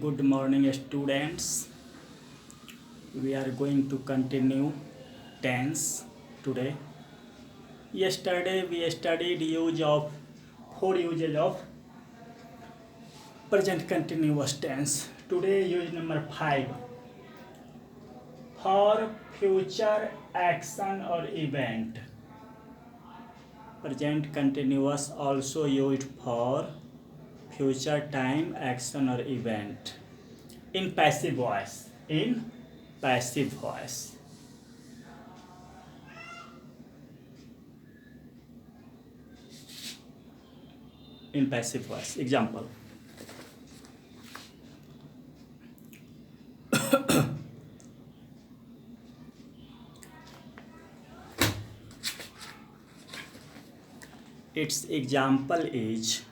Good morning, students. We are going to continue tense today. Yesterday we studied use of four uses of present continuous tense. Today use number 5 for future action or event. Present continuous also used for future time, action or event. In passive voice. In passive voice. In passive voice. Example. Its example is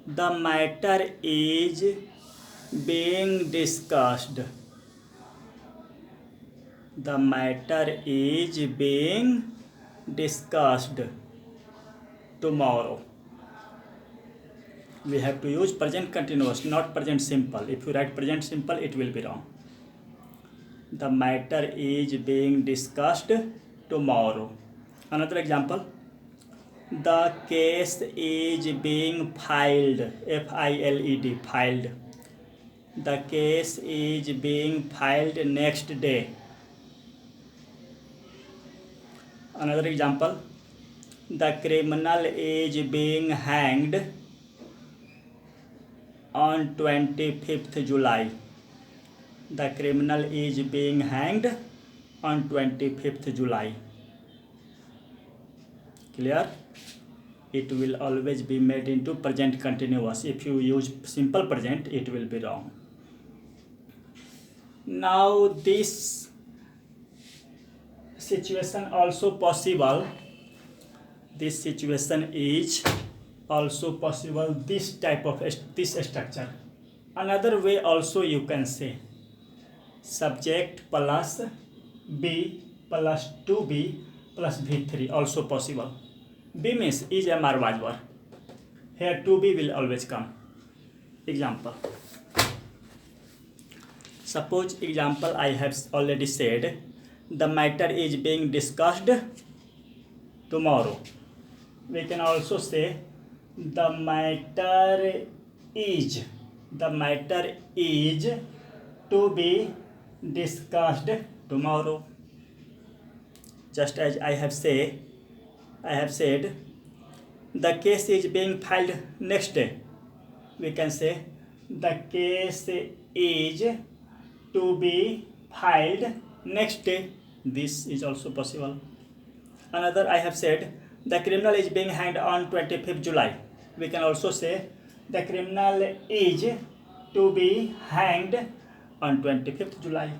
the matter is being discussed. The matter is being discussed tomorrow. We have to use present continuous, not present simple. If you write present simple, it will be wrong. The matter is being discussed tomorrow. Another example. The case is being filed. F-I-L-E-D, filed. The case is being filed next day. Another example. The criminal is being hanged on 25th July. The criminal is being hanged on 25th July. Clear? It will always be made into present continuous. If you use simple present, it will be wrong. Now this situation also possible. This situation is also possible. This type of this structure. Another way also you can say subject plus B plus 2B plus V3 also possible. B means is, am, are, was, were. Here 2B will always come. Example. Suppose example I have already said the matter is being discussed tomorrow. We can also say the matter is to be discussed tomorrow. Just as I have said the case is being filed next day. We can say the case is to be filed next day. This is also possible. Another I have said the criminal is being hanged on 25th July. We can also say the criminal is to be hanged on 25th July.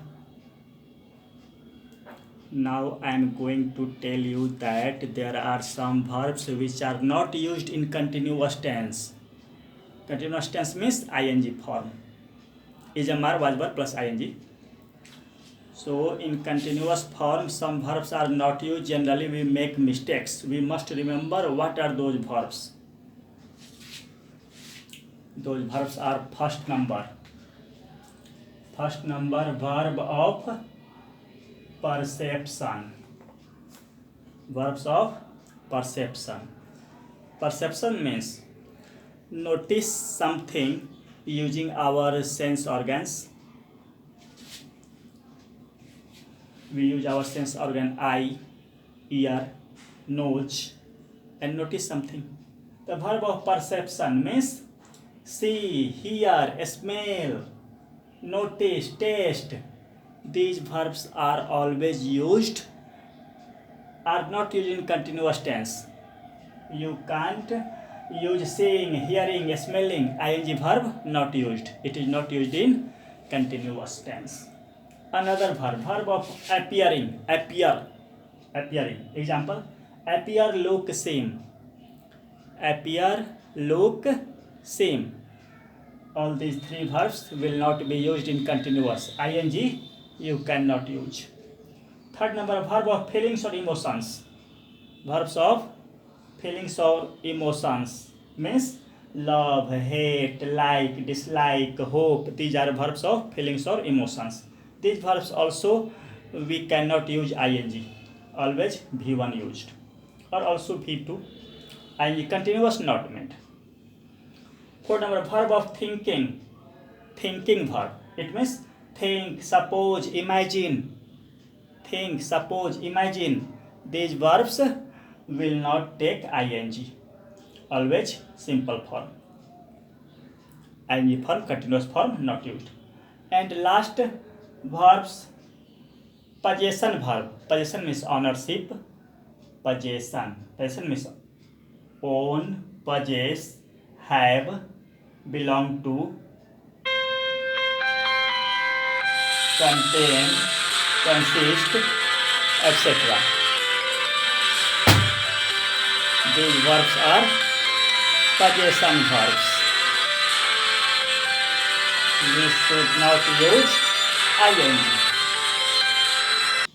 Now I am going to tell you that there are some verbs which are not used in continuous tense. Continuous tense means ing form. Is, am, are, was, were plus ing. So in continuous form some verbs are not used. Generally we make mistakes. We must remember what are those verbs. Those verbs are first number verb of perception. Verbs of perception. Perception means notice something using our sense organs. We use our sense organ eye, ear, nose and notice something. The verb of perception means see, hear, smell, notice, taste. These verbs are always used, are not used in continuous tense. You can't use seeing, hearing, smelling, ing verb not used. It is not used in continuous tense. Another verb of appearing, appearing. Example, appear, look, same. Appear, look, same. All these three verbs will not be used in continuous. Ing you cannot use. Third number, verb of feelings or emotions. Verbs of feelings or emotions means love, hate, like, dislike, hope. These are verbs of feelings or emotions. These verbs also we cannot use ing. Always V1 used or also V2. ing continuous not meant. 4 number verb of thinking. Thinking verb. It means think, suppose, imagine. Think, suppose, imagine. These verbs will not take ing. Always simple form. ing form, continuous form not used. And last verbs, possession verb. Possession means ownership. Possession. Possession means own, possess, have, belong to, contain, consist, etc. These verbs are possession verbs. We should not use ing.